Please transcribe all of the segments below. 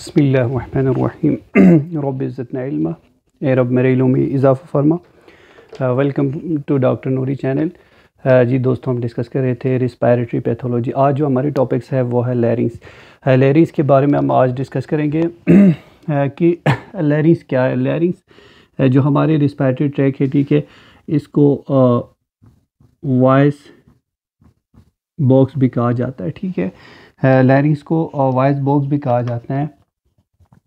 बिस्मिल्लाहिर्रहमानिर्रहीम रब्बि ज़िदनी इल्मा ए रब मेरे इल्म में इजाफ़ा फरमा। Welcome to doctor Noori channel. जी दोस्तों, हम डिस्कस कर रहे थे रिस्पायरेटरी पैथोलॉजी। आज जो हमारी टॉपिक्स है वो है लैरिंग्स। लैरिंग्स के बारे में हम आज डिस्कस करेंगे कि लैरिंग्स क्या है। लैरिंग्स जो हमारे रिस्पायरेटरी ट्रैक है, ठीक है, इसको वॉइस बॉक्स भी कहा जाता है, ठीक है। लैरिंग्स को वॉइस बॉक्स भी कहा जाता है,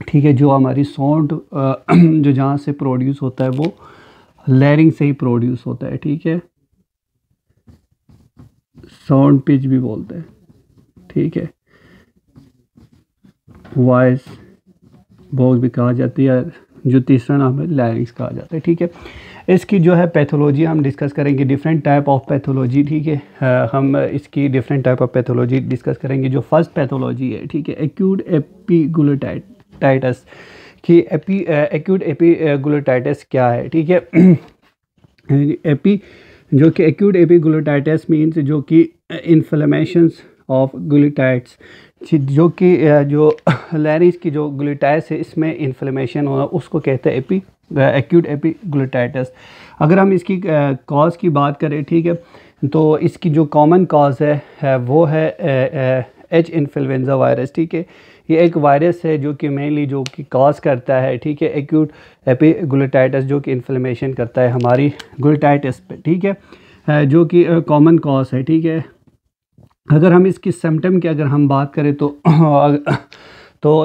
ठीक है। जो हमारी साउंड जो जहाँ से प्रोड्यूस होता है वो लैरिंग से ही प्रोड्यूस होता है, ठीक है। साउंड पिच भी बोलते हैं, ठीक है। वॉइस बॉक्स भी कहा जाती है, जो तीसरा नाम है लैरिंग्स कहा जाता है, ठीक है। इसकी जो है पैथोलॉजी हम डिस्कस करेंगे, डिफरेंट टाइप ऑफ पैथोलॉजी, ठीक है। हम इसकी different type of pathology discuss करेंगे। जो फर्स्ट पैथोलॉजी है, ठीक है, एक्यूट एपिग्लोटाइटिस की एक्यूट एपिग्लोटाइटिस क्या है, ठीक है। जो कि एक्यूट एपिग्लोटाइटिस मीन्स जो कि इन्फ्लेमेशंस ऑफ ग्लूटाइड्स, जो कि जो लैरिंग्स की जो ग्लूटाइड्स है इसमें इन्फ्लेमेशन होना, उसको कहते हैं एक्यूट एपिग्लोटाइटिस। अगर हम इसकी कॉज की बात करें, ठीक है, तो इसकी जो कॉमन कॉज है वो है एच इन्फ्लुएंजा वायरस, ठीक है। ये एक वायरस है जो कि मेनली जो कि कॉज करता है, ठीक है, एक्यूट एपिग्लोटाइटिस, जो कि इन्फ्लेमेशन करता है हमारी ग्लूटाइटिस पे, ठीक है, जो कि कॉमन कॉज है, ठीक है। अगर हम इसकी सिम्टम की अगर हम बात करें तो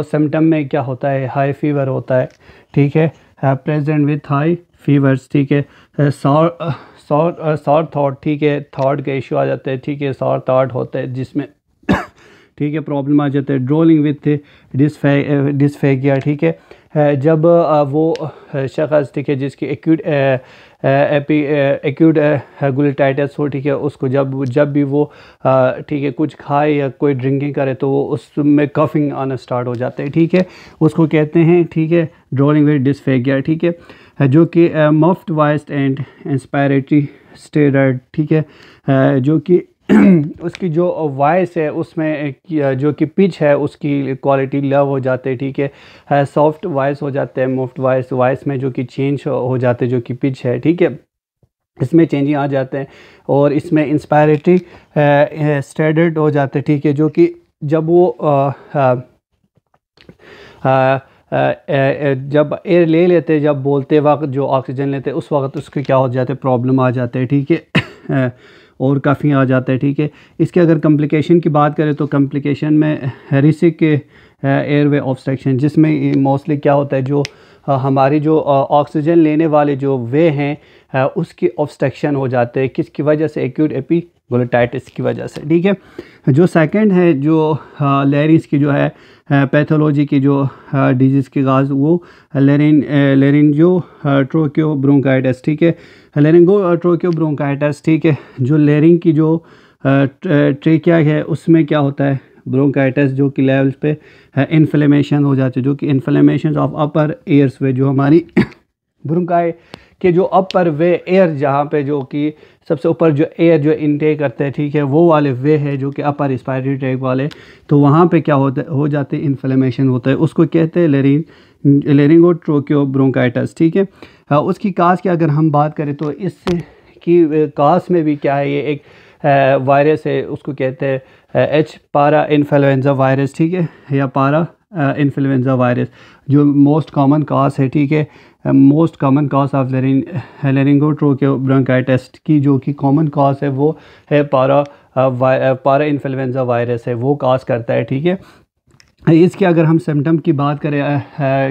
सिम्टम में क्या होता है, हाई फीवर होता है, ठीक है, प्रेजेंट विथ हाई फीवर्स, ठीक है। सॉर थॉट, ठीक है, थॉट का इशू आ जाता है, ठीक है, सॉर थॉट होता है जिसमें ठीक है प्रॉब्लम आ जाता है। ड्रोलिंग विथ डिस्फेगिया, ठीक है, जब वो शख्स, ठीक है, जिसकी एक्यूट ग्लूटाइटिस हो, ठीक है, उसको जब भी वो ठीक है कुछ खाए या कोई ड्रिंकिंग करे तो वो उसमें कफिंग आना स्टार्ट हो जाता है, ठीक है, उसको कहते हैं, ठीक है, ड्रोलिंग विद डिस्फेगिया, ठीक है, जो कि मफ्ट वॉइस एंड इंस्पायरेटरी स्टेरॉइड, ठीक है, जो कि उसकी जो वॉइस है उसमें जो कि पिच है उसकी क्वालिटी लव हो जाते हैं, ठीक है, सॉफ्ट वॉइस हो जाते हैं, मुफ्त वॉइस में जो कि चेंज हो जाते हैं, जो कि पिच है, ठीक है, इसमें चेंजिंग आ जाते हैं। और इसमें इंस्पायरेटरी स्टैंडर्ड हो जाते हैं, ठीक है, जो कि जब वो जब एयर ले लेते, जब बोलते वक्त जो ऑक्सीजन लेते उस वक्त उसके क्या हो जाते, प्रॉब्लम आ जाते हैं, ठीक है, और काफ़ी आ जाता है, ठीक है। इसके अगर कॉम्प्लिकेशन की बात करें तो कॉम्प्लिकेशन में हेरिसिक एयरवे ऑब्स्ट्रक्शन, जिसमें मोस्टली क्या होता है, जो हमारी जो ऑक्सीजन लेने वाले जो वे हैं उसकी ऑब्स्ट्रक्शन हो जाते हैं, किसकी वजह से, एक्यूट एपिग्लोटाइटिस की वजह से, ठीक है। जो सेकंड है जो लैरिंग्स की जो है पैथोलॉजी की जो डिजीज़ की गाज, वो लेरिंजो ट्रोकियो ब्रोंकाइटिस, ठीक है, लेरिंगो ट्रोकियो ब्रोंकाइटिस, ठीक है। जो लेरिंग की जो ट्रेकिया है उसमें क्या होता है, ब्रोंकाइटिस, जो कि लेवल्स पे इन्फ्लेमेशन हो जाती है, जो कि इन्फ्लेमेशन ऑफ अपर एयर्स वे, जो हमारी ब्रोंकाई के जो अपर वे एयर, जहाँ पे जो कि सबसे ऊपर जो एयर जो इनटेक करते हैं, ठीक है, वो वाले वे है जो कि अपर रिस्पायरेटरी ट्रैक वाले, तो वहाँ पे क्या हो जाते हैं, इन्फ्लेमेशन होता है, उसको कहते हैं लेरिंगो ट्रोकियो ब्रोंकाइटिस, ठीक है। उसकी काज की अगर हम बात करें तो इससे की काज में भी क्या है, ये एक वायरस है, उसको कहते हैं एच पारा इन्फ्लुएंजा वायरस, ठीक है, या पारा इन्फ्लुएंजा वायरस, जो मोस्ट कॉमन काज है, ठीक है। Most common cause of laryngotracheobronchitis की जो कि कॉमन कॉज है वो है पारा इन्फ्लुएंजा वायरस है, वो काज करता है, ठीक है। इसके अगर हम सिम्टम की बात करें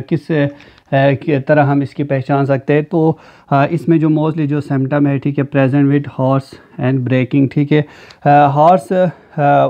किस की तरह हम इसकी पहचान सकते हैं, तो इसमें जो मोस्टली जो सिम्टम है, ठीक है, present with hoarse and breaking, ठीक है। हॉर्स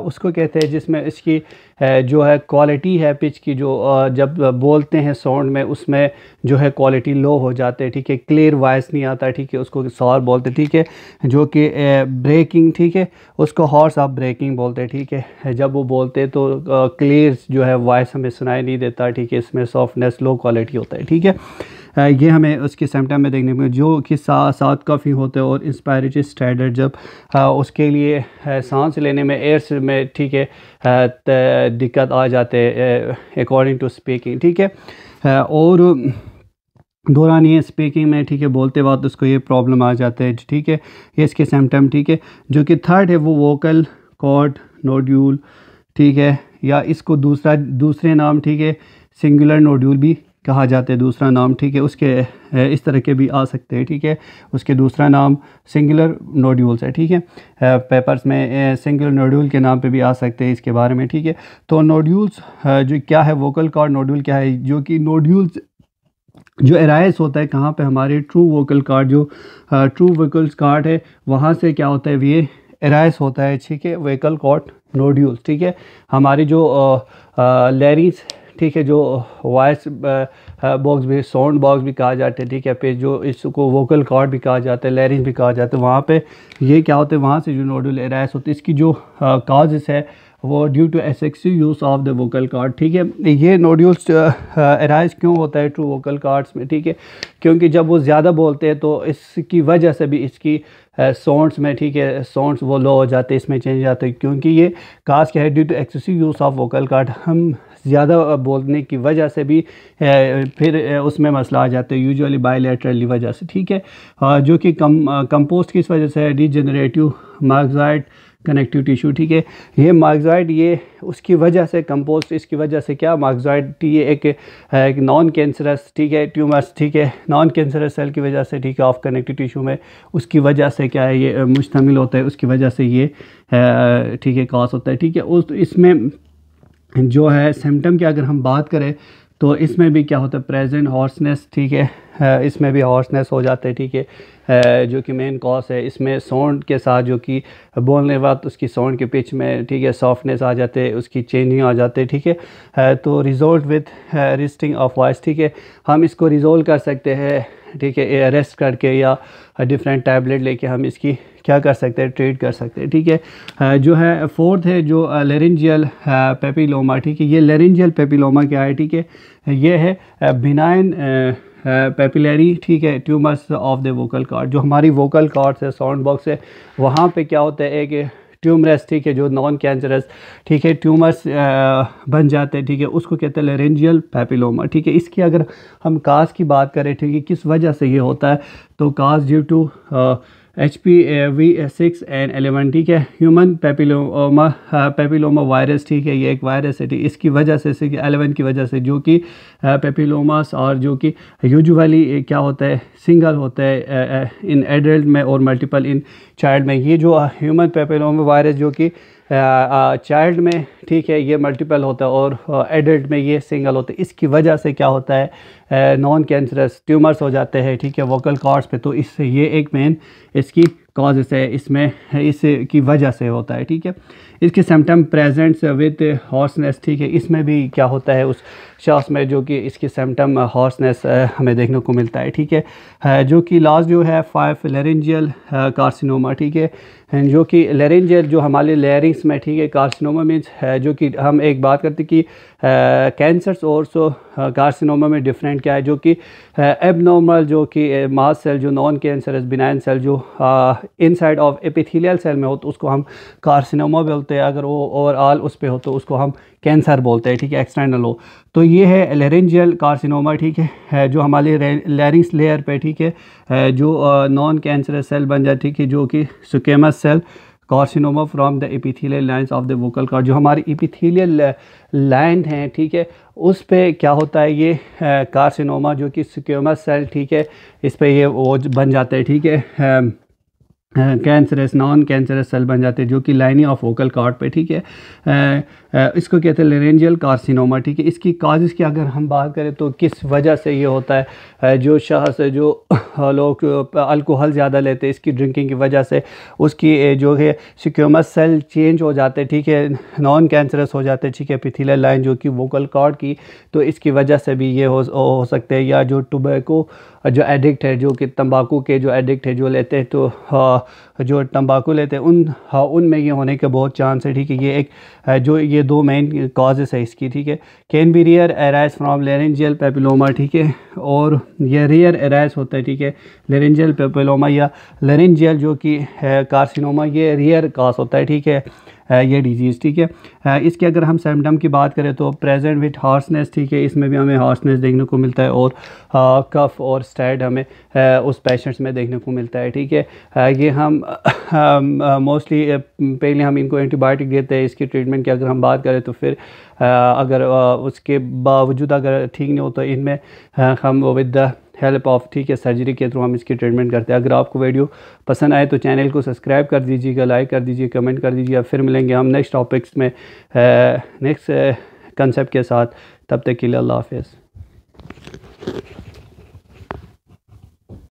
उसको कहते हैं जिसमें इसकी जो है क्वालिटी है पिच की, जो जब बोलते हैं साउंड में उसमें जो है क्वालिटी लो हो जाते हैं, ठीक है, क्लियर वॉइस नहीं आता, ठीक है, उसको सॉर बोलते हैं, ठीक है। जो कि ब्रेकिंग, ठीक है, उसको हॉर्स ऑफ ब्रेकिंग बोलते हैं, ठीक है। जब वो बोलते हैं तो क्लियर जो है वॉइस हमें सुनाई नहीं देता, ठीक है, इसमें सॉफ्टनेस लो क्वालिटी होता है, ठीक है। ये हमें उसके सिम्टम में देखने को जो कि साथ काफ़ी होते हैं और इंस्पायरेटरी स्टैंडर्ड जब उसके लिए सांस लेने में एयर्स में ठीक है दिक्कत आ जाते हैं अकॉर्डिंग टू स्पीकिंग ठीक है और दौरान ये स्पीकिंग में ठीक है बोलते वक्त उसको ये प्रॉब्लम आ जाते हैं ठीक है ये इसके सिम्टम ठीक है। जो कि थर्ड है वो वोकल कॉर्ड नोड्यूल ठीक है या इसको दूसरे नाम ठीक है सिंगुलर नोड्यूल भी कहा जाता है दूसरा नाम ठीक है उसके इस तरह के भी आ सकते हैं ठीक है उसके दूसरा नाम सिंगुलर नोड्यूल्स है ठीक है पेपर्स में सिंगुलर नोड्यूल के नाम पे भी आ सकते हैं इसके बारे में ठीक है। तो नोड्यूल्स जो क्या है वोकल कॉर्ड नोड्यूल क्या है जो कि नोड्यूल्स जो एराइज होता है कहाँ पे हमारे ट्रू वोकल कॉर्ड जो ट्रू वोकल कॉर्ड है वहाँ से क्या होता है ये एराइज होता है ठीक है वोकल कॉर्ड नोड्यूल्स ठीक है। हमारी जो लैरिंग्स ठीक है जो वॉइस बॉक्स भी साउंड बॉक्स भी कहा जाता है ठीक है पे जो इसको वोकल कॉर्ड भी कहा जाता है लैरिंग्स भी कहा जाता है वहाँ पे ये क्या होता है वहाँ से जो नोड्यूल एराइज होते हैं इसकी जो काजेस है वो due to excessive use of the vocal cord ठीक है। ये नोड्यूल्स एराइज क्यों होता है ट्रू वोकल कॉर्ड्स में ठीक है क्योंकि जब वो ज़्यादा बोलते हैं तो इसकी वजह से भी इसकी साउंड्स में ठीक है साउंड्स वो लो हो जाते हैं इसमें चेंज जाते हैं क्योंकि ये काज क्या है due to excessive use of vocal cord हम ज़्यादा बोलने की वजह से भी फिर उसमें मसला आ जाते हैं यूजुअली बायलैटरली वजह से ठीक है जो कि कंपोस्ट किस वजह से है डीजेनरेटिव मार्क्साइड कनेक्टिव टिश्यू ठीक है। ये मार्क्साइड ये उसकी वजह से कंपोस्ट इसकी वजह से क्या मार्क्साइड ये एक नॉन कैंसरस ठीक है ट्यूमर्स ठीक है नॉन कैंसरस सेल की वजह से ठीक है ऑफ कनेक्टिव टिश्यू में उसकी वजह से क्या है ये मुश्तमिल होता है उसकी वजह से ये ठीक है कॉज होता है ठीक है। उस इसमें जो है सिम्टम की अगर हम बात करें तो इसमें भी क्या होता है प्रेजेंट हॉर्सनेस ठीक है इसमें भी हॉर्सनेस हो जाते हैं ठीक है जो कि मेन कॉज है। इसमें साउंड के साथ जो कि बोलने वक्त उसकी साउंड के पिच में ठीक है सॉफ्टनेस आ जाते हैं उसकी चेंजिंग आ जाते हैं ठीक है तो रिजोल्ट विथ रेस्टिंग ऑफ वॉइस ठीक है हम इसको रिजोल्व कर सकते हैं ठीक है रेस्ट करके या डिफरेंट टैबलेट लेके हम इसकी क्या कर सकते हैं ट्रीट कर सकते हैं ठीक है। जो है फोर्थ है जो लेरिंजियल पेपिलोमा ठीक है ये लेरिंजियल पेपिलोमा क्या है ठीक है ये है बिनाइन पेपिलरी ठीक है tumours of the vocal cord जो हमारी वोकल कॉर्ड्स है साउंड बॉक्स है वहाँ पे क्या होता है एक ट्यूमरस ठीक है जो नॉन कैंसरस ठीक है ट्यूमर्स बन जाते हैं ठीक है उसको कहते हैं लेरेंजियल पेपिलोमा ठीक है। इसकी अगर हम काज की बात करें ठीक है किस वजह से ये होता है तो काज ड्यू टू HPV6 एंड 11 ठीक है ह्यूमन पेपिलोमा वायरस ठीक है ये एक वायरस है ठीक इसकी वजह से 11 की वजह से जो कि पेपिलोमास और जो कि यूजुअली क्या होता है सिंगल होता है इन एडल्ट में और मल्टीपल इन चाइल्ड में। ये जो ह्यूमन पेपिलोमा वायरस जो कि चाइल्ड में ठीक है ये मल्टीपल होता है और एडल्ट में ये सिंगल होता है इसकी वजह से क्या होता है नॉन कैंसरस ट्यूमर्स हो जाते हैं ठीक है वोकल कॉर्ड्स पे तो इससे ये एक मेन इसकी कॉजेस है इसमें इसकी वजह से होता है ठीक है। इसके सिम्टम प्रेजेंट्स विद हॉर्सनेस ठीक है इसमें भी क्या होता है उस शख्स में जो कि इसके सिम्टम हॉर्सनेस हमें देखने को मिलता है ठीक है। जो कि लास्ट जो है 5 लेरेंजियल कार्सिनोमा ठीक है जो कि लेरेंजियल जो हमारे लेरिंग्स में ठीक है कार्सिनोमा मीन्स जो कि हम एक बात करते कि कैंसर्स और सो कार्सिनोमा में डिफरेंट क्या है जो कि एबनॉर्मल जो कि मास सेल जो नॉन कैंसरस बिनाइन सेल जो इनसाइड ऑफ एपिथेलियल सेल में हो तो उसको हम कार्सिनोमा बोलते हैं अगर वो ओवरऑल उस पे हो तो उसको हम कैंसर बोलते हैं ठीक है एक्सटर्नल हो तो ये है लेरेंजियल कार्सिनोमा ठीक है जो हमारे लैरिंग्स लेयर पे ठीक है जो नॉन कैंसरस सेल बन जाए ठीक है जो कि squamous cell carcinoma from the epithelial lines of the vocal cord जो हमारी एपिथेलियल लाइन है ठीक है उस पे क्या होता है ये कार्सिनोमा जो कि स्क्वेमस सेल ठीक है इस पे ये वो बन जाते हैं ठीक है कैंसरस नॉन कैंसरस सेल बन जाते हैं जो कि लाइनिंग ऑफ वोकल कॉर्ड पे ठीक है इसको कहते हैं लेरेंजियल कार्सिनोमा ठीक है। इसकी काजेस की अगर हम बात करें तो किस वजह से ये होता है जो शख्स जो लोग अल्कोहल ज़्यादा लेते हैं इसकी ड्रिंकिंग की वजह से उसकी जो है स्क्वेमस सेल चेंज हो जाते हैं ठीक है नॉन कैंसरस हो जाते हैं ठीक है एपिथेलियल लाइन जो कि वोकल कॉर्ड की तो इसकी वजह से भी ये हो सकते हैं। या जो टोबैको जो एडिक्ट है जो कि तंबाकू के जो एडिक्ट है जो लेते हैं तो जो तंबाकू लेते हैं उनमें ये होने के बहुत चांस है, ठीक है। ये एक जो ये 2 मेन कॉजेस है इसकी, ठीक है। Can be rear arise from laryngeal papilloma, ठीक है, और ये रियर अराइज होता है, ठीक है। लेरेंजियल पेपिलोमा या लेरेंजियल जो कि कार्सिनोमा, ये रियर कॉज होता है, ठीक है, ये डिजीज़, ठीक है। इसके अगर हम सिम्टम की बात करें तो प्रेजेंट विथ हार्सनेस, ठीक है, इसमें भी हमें हार्सनेस देखने को मिलता है, और कफ और स्टैड हमें उस पेशेंट्स में देखने को मिलता है, ठीक है। ये हम मोस्टली पहले हम इनको एंटीबायोटिक देते हैं। इसकी ट्रीटमेंट की अगर हम बात करें तो फिर अगर उसके बावजूद अगर ठीक नहीं हो तो इनमें हम विद द हेल्प ऑफ, ठीक है, सर्जरी के थ्रू हम इसकी ट्रीटमेंट करते हैं। अगर आपको वीडियो पसंद आए तो चैनल को सब्सक्राइब कर दीजिएगा, लाइक कर दीजिए, कमेंट कर दीजिए। फिर मिलेंगे हम नेक्स्ट टॉपिक्स में नेक्स्ट कंसेप्ट के साथ। तब तक के लिए अल्लाह हाफ़िज़।